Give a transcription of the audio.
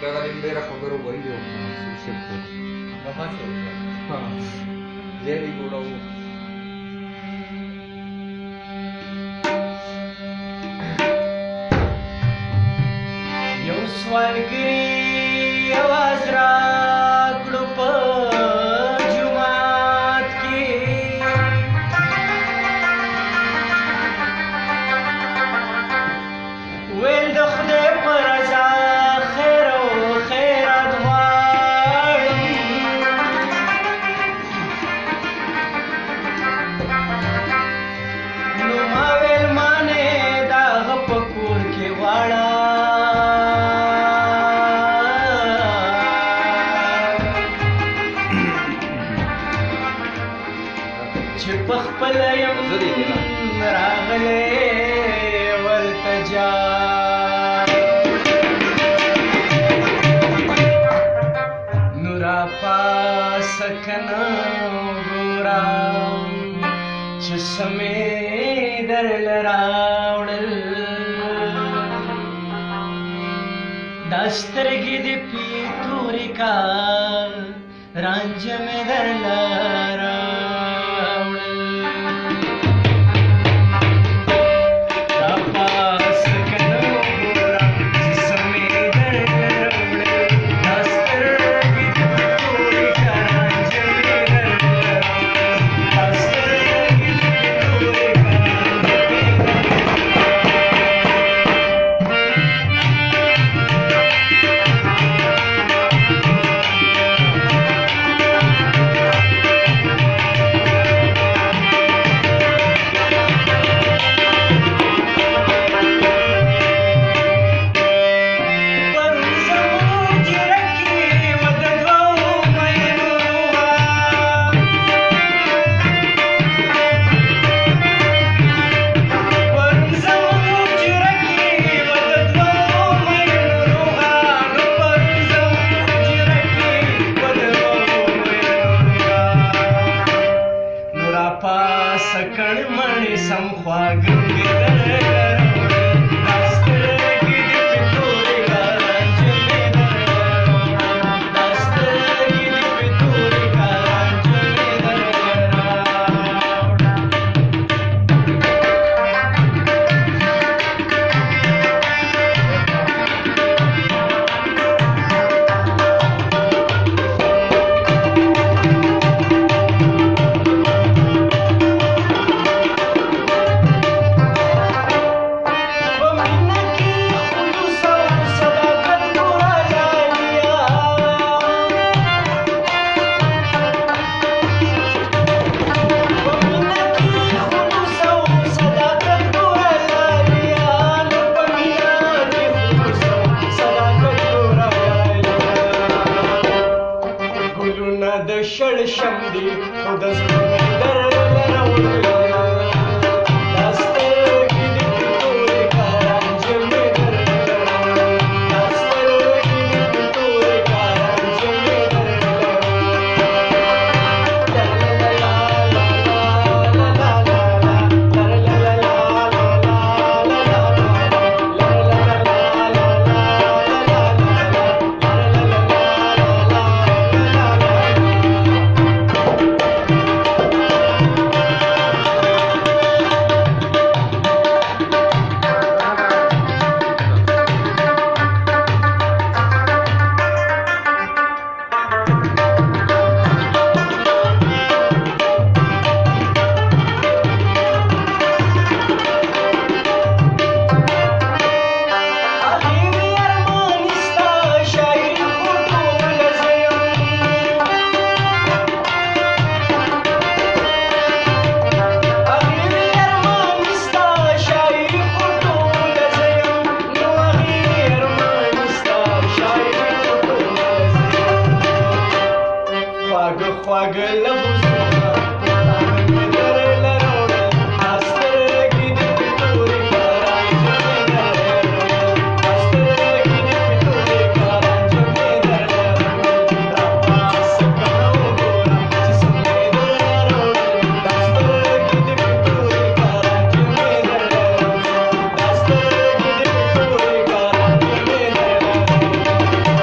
دغه ډېره خبرو ویلې وم شیخ لرې جوړوو یو سوالګري اواز راکړو په جومات کې ویل د خدای په رضا خیر او خیرات غواړم نو ما ویل مانې د هغه په کور کې غواړم چې په خپله یم راغلی ورته جار نو راپاسه کنه ګوره چې څه مې درله راوړل دا سترګې دې پیتورې کا رانجه مې درله سکړ مړې سم خواږه